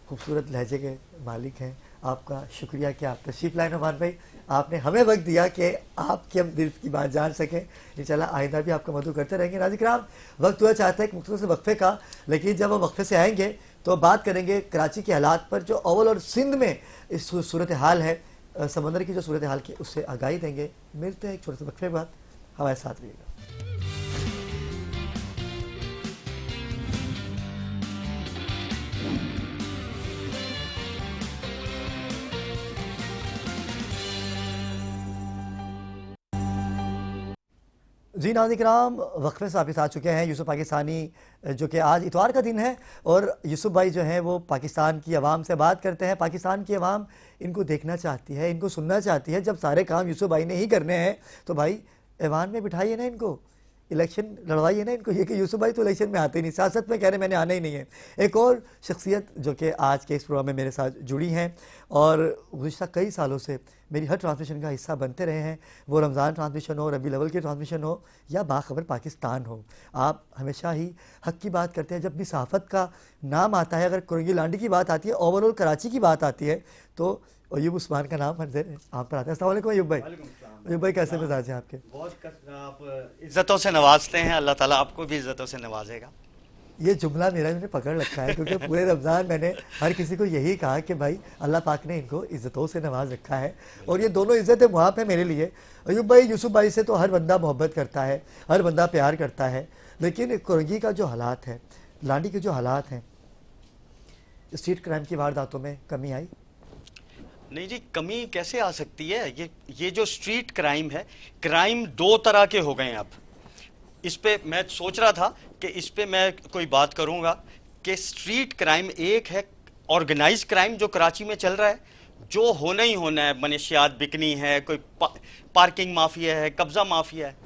खूबसूरत लहजे के मालिक हैं। आपका शुक्रिया कि आप तशरीफ़ लाए नुमान भाई, आपने हमें वक्त दिया कि आपके हम दिल की बात जान सकें। इंशाल्लाह आइंदा भी आपका मदद करते रहेंगे। नाज़रीन किराम, वक्त हुआ चाहता है एक मुख्तसर से वक्फे का, लेकिन जब हम वक्फे से आएंगे तो बात करेंगे कराची के हालात पर, जो अव्वल और सिंध में इस सूरत हाल है, समंदर की जो सूरत हाल की, उससे आगाही देंगे। मिलते हैं एक छोटे से वक्फे के बाद, हमारे साथ रहिएगा। जी नाज़रीन किराम, वक्फे से वापस आ चुके हैं। यूसुफ पाकिस्तानी, जो कि आज इतवार का दिन है, और यूसुफ भाई जो हैं वो पाकिस्तान की आवाम से बात करते हैं। पाकिस्तान की आवाम इनको देखना चाहती है, इनको सुनना चाहती है। जब सारे काम यूसुफ भाई ने ही करने हैं तो भाई ऐवान में बिठाइए ना इनको, इलेक्शन लड़वाइए ना इनको। ये कि यूसुफ भाई तो इलेक्शन में आते ही नहीं, सियासत में कह रहे मैंने आना ही नहीं है। एक और शख्सियत जो कि आज के इस प्रोग्राम में मेरे साथ जुड़ी हैं और गुज़िश्ता कई सालों से मेरी हर ट्रांसमिशन का हिस्सा बनते रहे हैं, वो रमज़ान ट्रांसमिशन हो, रबी अव्वल की ट्रांसमिशन हो या बाखबर पाकिस्तान हो, आप हमेशा ही हक़ की बात करते हैं। जब भी सहाफ़त का नाम आता है, अगर कुरंगी लांडी की बात आती है, ओवरऑल कराची की बात आती है, तो अयूब उस्मान का नाम हर आप पर आता है। अस्सलाम वालेकुम अयूब भाई। अयूब भाई, कैसे मिजाज हैं आपके? बहुत आप इज्जतों से नवाजते हैं, अल्लाह ताला आपको भी इज्जतों से नवाजेगा। ये जुमला मेरा मैंने पकड़ रखा है, क्योंकि पूरे रमज़ान मैंने हर किसी को यही कहा कि भाई अल्लाह पाक ने इनको इज़्ज़तों से नवाज रखा है, और ये दोनों इज़्ज़तें मुआफ़ है मेरे लिए। अयूब भाई, यूसुफ भाई से तो हर बंदा मोहब्बत करता है, हर बंदा प्यार करता है, लेकिन कुरंगी का जो हालात है, लांडी के जो हालात हैं, स्ट्रीट क्राइम की वारदातों में कमी आई? नहीं जी, कमी कैसे आ सकती है? ये जो स्ट्रीट क्राइम है, क्राइम 2 तरह के हो गए हैं अब। इस पे मैं सोच रहा था कि इस पे मैं कोई बात करूंगा कि स्ट्रीट क्राइम एक है ऑर्गेनाइज क्राइम जो कराची में चल रहा है, जो होना ही होना है, मनशियात बिकनी है, कोई पार्किंग माफिया है, कब्जा माफिया है,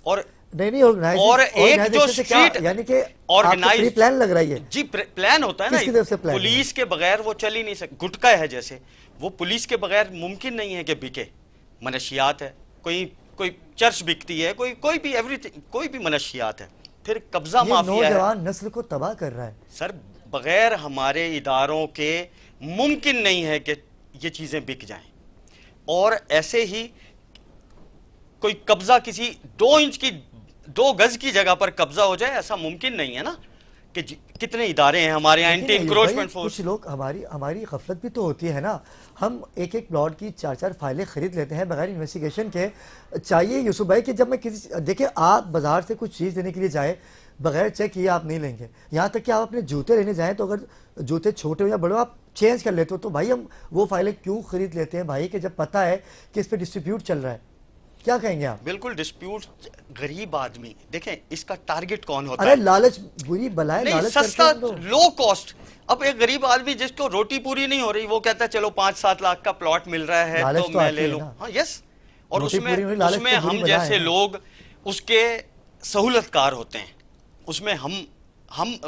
और नहीं और एक जो स्ट्रीट यानी कि ऑर्गेनाइज प्लान लग रहा है जी, प्लान होता है ना, पुलिस के बगैर वो चल ही नहीं सकता। गुटका है जैसे, वो पुलिस के बगैर मुमकिन नहीं है कि बिके। मनशियात है, कोई चर्च बिकती है, कोई भी एवरीथिंग, कोई भी मनशियात है, फिर कब्जा ये माफिया है। नौजवान नस्ल को तबाह कर रहा है। सर बगैर हमारे इदारों के मुमकिन नहीं है कि ये चीजें बिक जाएं। और ऐसे ही कोई कब्जा किसी 2 इंच की 2 गज की जगह पर कब्जा हो जाए, ऐसा मुमकिन नहीं है ना। कि कितने इदारे हैं हमारे यहाँ, एंटी लेकिन इंक्रोचमेंट भाई, फोर्स। कुछ लोग हमारी हमारी गफलत भी तो होती है ना। हम एक एक प्लॉट की 4-4 फाइलें खरीद लेते हैं बगैर इन्वेस्टिगेशन के। चाहिए यूसुफ भाई कि जब मैं किसी, देखिए आप बाजार से कुछ चीज़ लेने के लिए जाए बगैर चेक किए आप नहीं लेंगे। यहाँ तक कि आप अपने जूते लेने जाएं तो अगर जूते छोटे हो या बड़े हो आप चेंज कर लेते हो। तो भाई हम वो फाइलें क्यों खरीद लेते हैं भाई कि जब पता है कि इस पर डिस्ट्रीब्यूट चल रहा है। क्या कहेंगे आप? बिल्कुल डिस्प्यूट। गरीब आदमी देखें इसका टारगेट कौन होता अरे है? लालच बुरी बलाए, नहीं, लालच सस्ता करते हैं लोग। Low cost. अब एक गरीब आदमी जिसको रोटी पूरी नहीं हो रही वो कहता है चलो 5-7 लाख का प्लॉट मिल रहा है लालच तो तो मैं आती ले है लूं। ना। हाँ यस। और रोटी उसमें पूरी नहीं, लालच उसमें तो बुरी हम बला जैसे है ना। लोग उसके सहूलतकार होते हैं। उसमें हम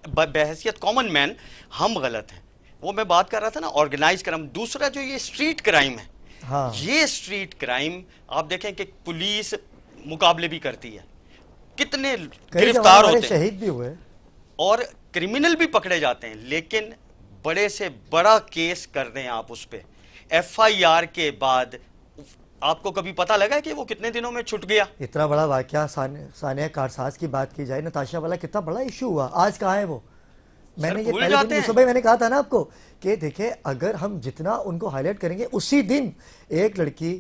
बहैसियत कॉमन मैन हम गलत हैं। वो मैं बात कर रहा था ना ऑर्गेनाइज क्राइम। दूसरा जो ये स्ट्रीट क्राइम है, हाँ। ये स्ट्रीट क्राइम आप देखें कि पुलिस मुकाबले भी करती है, कितने कई गिरफ्तार जवान हमारे होते हैं शहीद भी हुए। और क्रिमिनल भी पकड़े जाते हैं। लेकिन बड़े से बड़ा केस कर दें आप उस पे, FIR के बाद आपको कभी पता लगा कि वो कितने दिनों में छूट गया? इतना बड़ा वाकया सानिया कारसाज की बात की जाए, नताशा वाला कितना बड़ा इशू हुआ, आज कहाँ है वो? मैंने ये भूल पहले जाते दिन हैं। सुबह मैंने कहा था ना आपको कि देखिए अगर हम जितना उनको हाईलाइट करेंगे, उसी दिन एक लड़की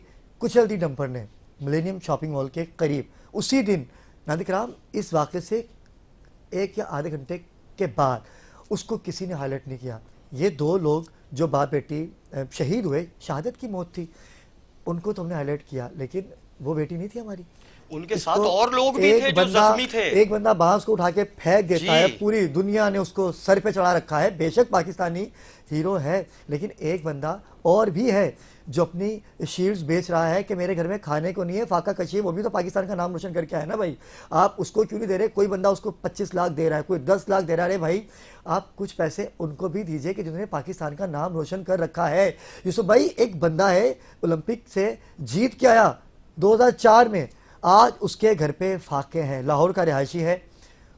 कुचल दी डंपर ने मिलेनियम शॉपिंग मॉल के करीब, उसी दिन नादिक राम इस वाक़े से 1 या आधे घंटे के बाद उसको किसी ने हाईलाइट नहीं किया। ये 2 लोग जो बाप बेटी शहीद हुए, शहादत की मौत थी, उनको तो हमने हाईलाइट किया, लेकिन वो बेटी नहीं थी हमारी। उनके साथ इसको और लोग भी एक थे जो बंदा- जख्मी थे। एक बंदा बांस को उठा के फेंक देता जी। है, पूरी दुनिया ने उसको सर पे चढ़ा रखा है। बेशक पाकिस्तानी हीरो है, लेकिन एक बंदा और भी है जो अपनी शील्ड्स बेच रहा है कि मेरे घर में खाने को नहीं है, फाका कशी है, वो भी तो पाकिस्तान का नाम रोशन करके आया ना भाई। आप उसको क्यों नहीं दे रहे? कोई बंदा उसको 25 लाख दे रहा है, कोई 10 लाख दे रहा है। अरे भाई आप कुछ पैसे उनको भी दीजिए कि जिन्होंने पाकिस्तान का नाम रोशन कर रखा है। यूसुफ भाई एक बंदा है ओलंपिक से जीत के आया 2004 में, आज उसके घर पे फाके हैं, लाहौर का रिहायशी है,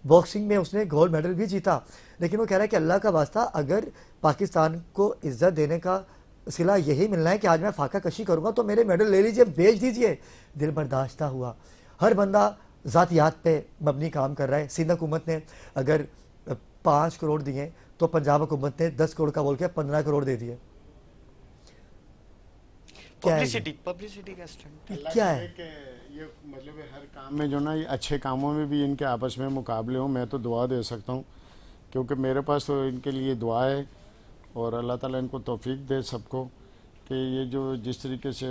बॉक्सिंग में उसने गोल्ड मेडल भी जीता। लेकिन वो कह रहा है कि अल्लाह का वास्ता अगर पाकिस्तान को इज्जत देने का सिला यही मिलना है कि आज मैं फाका कशी करूंगा तो मेरे मेडल ले लीजिए, बेच दीजिए। दिल बर्दाश्ता हुआ। हर बंदा ज़ातियात पे मबनी काम कर रहा है। सिंध हुकूमत ने अगर 5 करोड़ दिए तो पंजाब हुकूमत ने 10 करोड़ का बोल के 15 करोड़ दे दिए। क्या है ये? पब्लिसिटी का स्टंट। क्या है? ये मतलब है हर काम में जो ना, ये अच्छे कामों में भी इनके आपस में मुकाबले हो। मैं तो दुआ दे सकता हूँ क्योंकि मेरे पास तो इनके लिए दुआ है और अल्लाह ताला इनको तौफीक दे सबको कि ये जो जिस तरीके से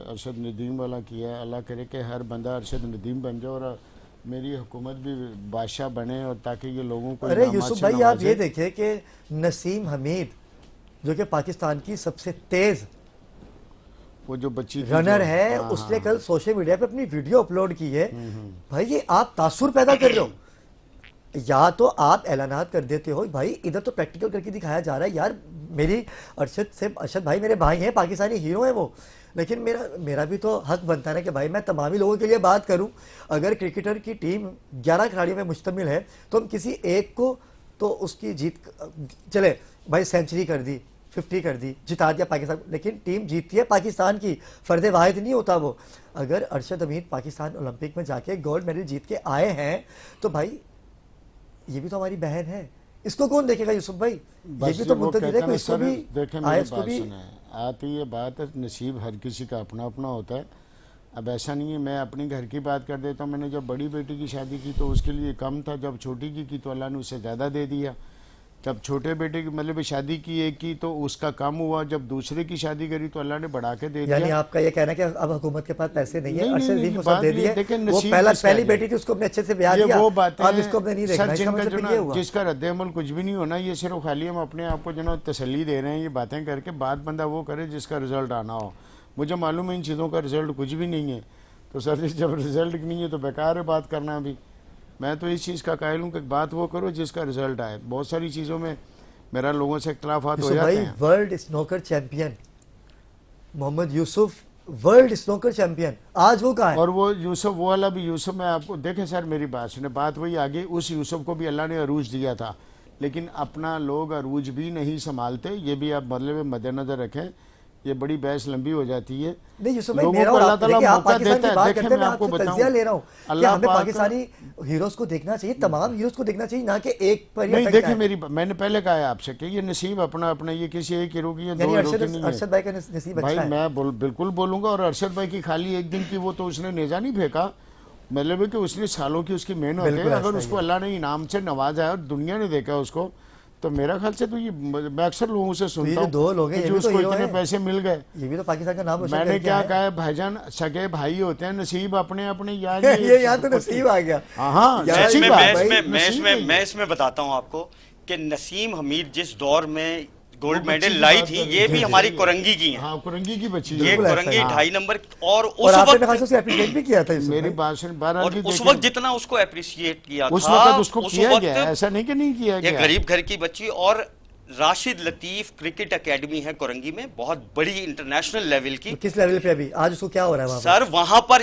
अरशद नदीम वाला किया है, अल्लाह करे कि हर बंदा अरशद नदीम बन जाए और मेरी हुकूमत भी बादशाह बने और ताकि ये लोगों को अरे इनामात यूसुफ से भाई आप नवाजे। ये देखिए कि नसीम हमीद जो कि पाकिस्तान की सबसे तेज वो जो बच्ची थी रनर जो- है, हाँ, उसने हाँ, कल सोशल मीडिया पे अपनी वीडियो अपलोड की है। भाई ये आप तासुर पैदा कर रहे हो, या तो आप ऐलानात कर देते हो भाई, इधर तो प्रैक्टिकल करके दिखाया जा रहा है। यार मेरी अरशद भाई मेरे भाई हैं, पाकिस्तानी हीरो हैं वो, लेकिन मेरा भी तो हक बनता है ना कि भाई मैं तमामी लोगों के लिए बात करूं। अगर क्रिकेटर की टीम 11 खिलाड़ियों में मुश्तमिल है तो हम किसी एक को तो उसकी जीत, चले भाई सेंचुरी कर दी, 50 कर दी, जिता दिया पाकिस्तान, लेकिन टीम जीतती है पाकिस्तान की, फर्द वाहिद नहीं होता वो। अगर अरशद हमीद पाकिस्तान ओलंपिक में जाके गोल्ड मेडल जीत के आए हैं तो भाई ये भी तो हमारी बहन है, इसको कौन देखेगा यूसुफ भाई? ये बस भी तो वो मुंतजिर है, कहते कोई हैं इसको सर, भी देखें आए, मेरी इसको बात भी। सुने, आती ये बात है, नसीब हर किसी का अपना अपना होता है। अब ऐसा नहीं है, मैं अपनी घर की बात कर देता हूँ। मैंने जब बड़ी बेटी की शादी की तो उसके लिए कम था, जब छोटी की तो अल्लाह ने उससे ज़्यादा दे दिया। जब छोटे बेटे की मतलब शादी की एक की तो उसका कम हुआ, जब दूसरे की शादी करी तो अल्लाह ने बढ़ा के दे यानी दिया। आपका ये कहना है कि अब हुकूमत के पास पैसे नहीं है, नहीं, अरशद नहीं, हमीद को बात सब दे ये दिए, देखें, वो नसीब पहली किसका है? बेटी थी उसको अपने अच्छे से ब्याह ये दिया, वो बातें अब इसको हमने नहीं देखना, इसका जिनका मतलब जो ये ना, हुआ। जिसका रद्द-ए-अमल कुछ भी नहीं होना, ये सिर्फ खाली हम अपने आप को जो ना तसल्ली दे रहे हैं ये बातें करके। बात बंदा वो करे जिसका रिजल्ट आना हो। मुझे मालूम है इन चीज़ों का रिजल्ट कुछ भी नहीं है, तो सर जब रिजल्ट नहीं है तो बेकार है बात करना भी। मैं तो इस चीज़ का कायल हूँ कि बात वो करो जिसका रिजल्ट आए। बहुत सारी चीज़ों में मेरा लोगों से इख्तलाफात हो यूसुफ जाते भाई हैं। World snooker champion Mohammed Yusuf world snooker champion, आज वो कहाँ है? और वो यूसुफ, वो वाला भी यूसुफ, मैं आपको देखें सर, मेरी बात सुने, बात वही आगे, उस यूसुफ को भी अल्लाह ने अरूज दिया था, लेकिन अपना लोग अरूज भी नहीं संभालते, ये भी आप मतलब मद्देनजर रखें। ये बड़ी बहस लंबी हो जाती है। नहीं यूसुफ भाई, लोगों मेरा को और अल्लाह आप ताला देखिए, आप मौका पाकिस्तान देता की है। बात देखें करते हैं, मैं मैं आपको आपसे बताऊं, तज्जिया ले रहा हूँ कि अल्लाह हमें पाक, पाकिस्तानी हीरोज को देखना चाहिए, तमाम हीरोज को देखना चाहिए, ना कि एक पर ही नहीं अटक देखें जाए। मेरी, मैंने पहले कहा है आपसे कि ये नसीब अपना अपना, ये किसी एक हीरो की, ये दो यानी हीरो की अरशद नहीं अरशद है। भाई का नसीब भाई अच्छा है। मैं बिल्कुल बोलूंगा, और अरशद भाई की खाली एक दिन की वो तो उसने नेजा नहीं फेंका, मतलब है कि उसने सालों की उसकी मेहनत है। बिल्कुल अगर ऐसा ही उसको है। अल्लाह ने इनाम से नवाजा है और दुनिया ने देखा उसको, तो मेरा ख्याल से तो ये, मैं अक्सर लोगों से तो ये सुनता जो हूँ दो लोग हैं, कि ये जो भी तो उसको हीरो इतने हैं, पैसे मिल गए। ये भी तो पाकिस्तान का नाम रोशन मैंने करके क्या आए कहा है भाईजान, सगे भाई होते हैं, नसीब अपने अपने यार। हैं। ये यहाँ तो नसीब आ गया। हाँ, यार, सच्ची मैं बात मैं भाई, इसमें मैं नसीब है इसमें ये। मैं इसमें बताता हूं आपको कि नसीम हमीद जिस दौर में गोल्ड वो बच्ची मेडल की लाई बात थी, कर रही ये है। भी जी, हमारी जी। कुरंगी की हैं। हाँ, कुरंगी की बच्ची ये है। बिल्कुल ऐसा कुरंगी ही है। 2.5 नंबर, और और उस आपने वक्त, मेरे ख्याल से उसे एप्रिशिएट भी किया था यूसुफ मेरी भाई। बात सुन, बहरहाल और जी उस देखें, वक्त जितना उसको अप्रिशिएट किया उस था, वक्त उसको उस किया गया, वक्त ऐसा नहीं कि नहीं किया एक गया। गरीब घर की बच्ची, और राशिद लतीफ क्रिकेट एकेडमी है कुरंगी में, बहुत बड़ी इंटरनेशनल लेवल की। तो किस लेवल पे अभी आज उसको क्या हो रहा है वहाँ पर? सर वहां पर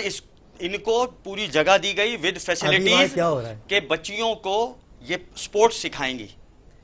इनको पूरी जगह दी गई विद वहाँ फैसिलिटीज क्या हो रहा है? के बच्चियों को ये स्पोर्ट्स सिखाएंगी,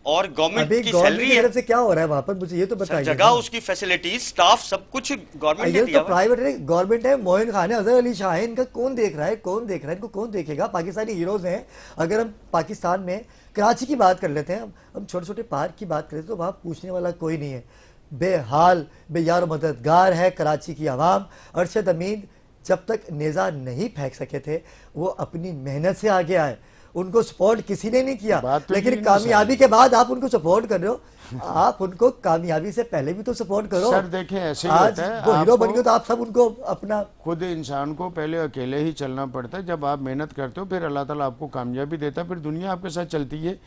और गवर्नमेंट अभी की गवर्नमेंट सैलरी की है। तरफ से क्या हो रहा है वहाँ पर, मुझे ये तो सर बताइए जगह, ना। उसकी फैसिलिटीज, स्टाफ, सब कुछ गवर्नमेंट ने ये दिया तो हुआ है। प्राइवेट है, गवर्नमेंट है। मोइन खान है, अजहर अली शाह है, इनका कौन देख रहा है? कौन देख रहा है इनको? कौन देखेगा? पाकिस्तानी हीरोज हैं। अगर हम पाकिस्तान में कराची की बात कर लेते हैं, हम छोटे छोटे पार्क की बात करें तो वहाँ पूछने वाला कोई नहीं है। बेहाल बेयार मददगार है कराची की आवाम। अरशद अमीद जब तक नेज़ा नहीं फेंक सके थे, वो अपनी मेहनत से आगे आए, उनको सपोर्ट किसी ने नहीं किया। बात तो लेकिन ये ना कामयाबी के बाद आप उनको सपोर्ट कर रहे हो। आप उनको कामयाबी से पहले भी तो सपोर्ट करो। सर देखें, ऐसे ही आज होता है, वो हीरो बन आपको गए तो आप सब उनको अपना। खुद इंसान को पहले अकेले ही चलना पड़ता है। जब आप मेहनत करते हो, फिर अल्लाह ताला आपको कामयाबी देता है, फिर दुनिया आपके साथ चलती है।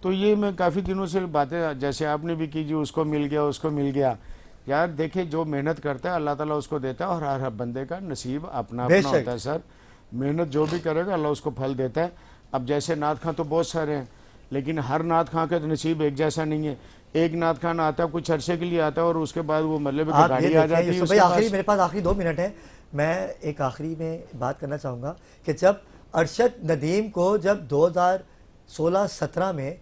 तो ये मैं काफ़ी दिनों से बातें, जैसे आपने भी की, जो उसको मिल गया, उसको मिल गया। यार देखिए, जो मेहनत करता है अल्लाह ताला उसको देता है, और हर बंदे का नसीब अपना अपना बेशक। होता है सर। मेहनत जो भी करेगा अल्लाह उसको फल देता है। अब जैसे नात खां तो बहुत सारे हैं, लेकिन हर नात खां का तो नसीब एक जैसा नहीं है। एक नात खान आता है, कुछ अरसे के लिए आता है, और उसके बाद वो मतलब आप गाड़ी ये आ देखें जाती है यूसुफ उसके भाई, आखिरी पास। मेरे पास आखिरी 2 मिनट है। मैं एक आखिरी में बात करना चाहूँगा कि जब अरशद नदीम को जब 2016-17 में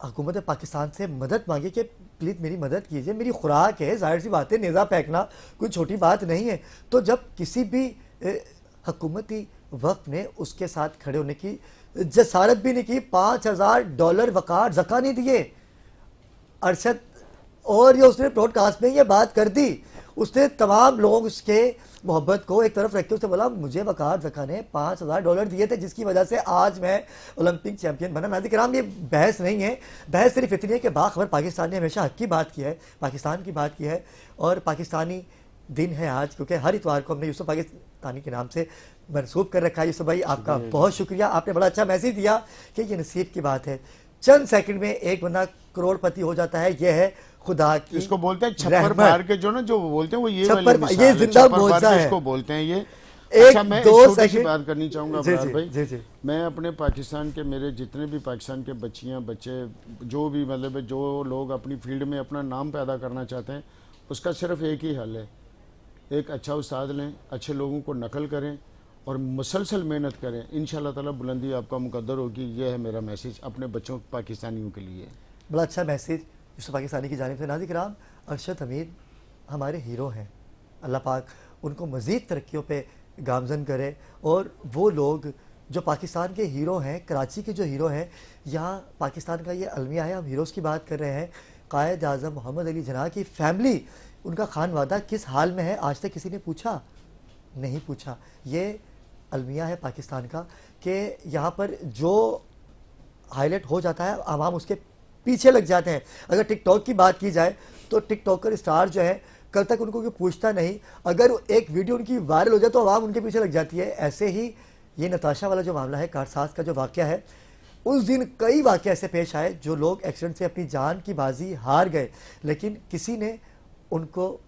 हुकूमत पाकिस्तान से मदद मांगी कि प्लीज़ मेरी मदद कीजिए, मेरी खुराक है, जाहिर सी बात है, नेज़ा फेंकना कोई छोटी बात नहीं है। तो जब किसी भी हुकूमती वक्त ने उसके साथ खड़े होने की जसारत भी नहीं की, $5000 वक़ार ज़का नहीं दिए अरशद, और ये उसने ब्रॉडकास्ट में ये बात कर दी। उसने तमाम लोग उसके मोहब्बत को एक तरफ रख के उसने बोला मुझे वक़ार ज़का ने $5000 दिए थे, जिसकी वजह से आज मैं ओलंपिक चैंपियन बना। नाज़रीन किराम, ये बहस नहीं है, बहस सिर्फ इतनी है कि बाखबर पाकिस्तान ने हमेशा हक की बात की है, पाकिस्तान की बात की है, और पाकिस्तानी दिन है आज, क्योंकि हर इतवार को हमने यूसुफ पाकिस्तानी के नाम से मनसूब कर रखा है। यूसुफ भाई, आपका बहुत शुक्रिया, आपने बड़ा अच्छा मैसेज दिया कि ये नसीब की बात है। चंद सेकंड में एक बंदा करोड़पति हो जाता है, यह है खुदा की इसको बोलते हैं छप्पर रहमत। फाड़ के, जो ना जो बोलते हैं वो ये वाली छप्पर, मिसाल ये है, जिंदा छप्पर फाड़ मौजा के है। इसको बोलते हैं ये। एक अच्छा, मैं एक दो छोटी सी सेकंड बात करनी चाहूंगा जी, अबरार जी, भाई। जी, जी। मैं अपने पाकिस्तान के, मेरे जितने भी पाकिस्तान के बच्चियां बच्चे, जो भी मतलब जो लोग अपनी फील्ड में अपना नाम पैदा करना चाहते हैं, उसका सिर्फ एक ही हल है, एक अच्छा उस्ताद लें, अच्छे लोगों को नकल करें और मुसलसल मेहनत करें। इंशाअल्लाह ताला बुलंदी आपका मुकद्दर होगी। ये है मेरा मैसेज अपने बच्चों पाकिस्तानियों के लिए। बड़ा अच्छा मैसेज यूसुफ पाकिस्तानी की जानिब से। नाज़रीन किराम, अरशद हमीद हमारे हीरो हैं, अल्लाह पाक उनको मज़ीद तरक्कियों पे गामजन करे, और वो लोग जो पाकिस्तान के हीरो हैं, कराची के जो हीरो हैं, यहाँ पाकिस्तान का ये अलमिया है, हम हीरोज़ की बात कर रहे हैं। कायद आज़म मोहम्मद अली जिन्ना की फैमिली, उनका खानवादा किस हाल में है, आज तक किसी ने पूछा नहीं पूछा। ये अलमिया है पाकिस्तान का कि यहाँ पर जो हाईलाइट हो जाता है, आवाम उसके पीछे लग जाते हैं। अगर टिकटॉक की बात की जाए तो टिकटॉकर स्टार जो है, कल तक उनको कोई पूछता नहीं, अगर एक वीडियो उनकी वायरल हो जाए तो आवाम उनके पीछे लग जाती है। ऐसे ही ये नताशा वाला जो मामला है, कारसाज का जो वाक़या है, उस दिन कई वाक़े ऐसे पेश आए जो लोग एक्सीडेंट से अपनी जान की बाजी हार गए, लेकिन किसी ने उनको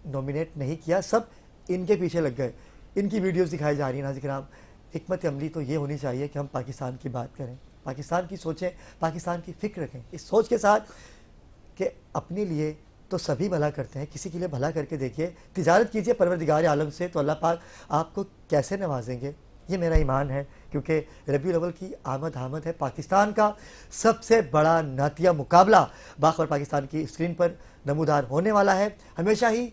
नॉमिनेट नहीं किया, सब इनके पीछे लग गए। इनकी वीडियोस दिखाई जा रही है। नाज़रीन किराम, हिकमत अमली तो ये होनी चाहिए कि हम पाकिस्तान की बात करें, पाकिस्तान की सोचें, पाकिस्तान की फ़िक्र रखें, इस सोच के साथ कि अपने लिए तो सभी भला करते हैं, किसी के लिए भला करके देखिए, तिजारत कीजिए परवरदिगार आलम से, तो अल्लाह पाक आपको कैसे नवाजेंगे, ये मेरा ईमान है। क्योंकि रबीउल अव्वल की आमद है, पाकिस्तान का सबसे बड़ा नातिया मुकाबला बाखबर पाकिस्तान की स्क्रीन पर नमूदार होने वाला है। हमेशा ही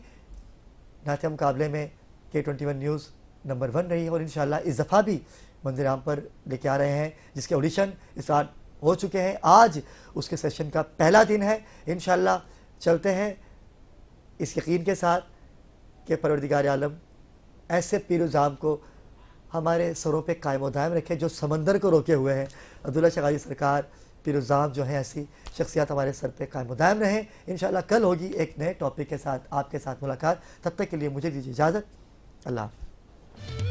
नातिया मुकाबले में K21 न्यूज़ नंबर 1 रही है और इंशाल्लाह इस दफ़ा भी मंज़िल आम पर लेके आ रहे हैं, जिसके ऑडिशन स्टार्ट हो चुके हैं। आज उसके सेशन का पहला दिन है। इंशाल्लाह चलते हैं इस यकीन के साथ कि परवरदिगार आलम ऐसे पीर-ओ-ज़ाम को हमारे सरों पे कायम व दायम रखे जो समंदर को रोके हुए हैं। अब्दुल्ला शगाजी सरकार पीर-ओ-ज़ाम जो है, ऐसी शख्सियत हमारे सर पे कायम व दायम रहें। इंशाल्लाह कल होगी एक नए टॉपिक के साथ आपके साथ मुलाकात। तब तक के लिए मुझे दीजिए इजाज़त। अल्लाह हाफ़िज़।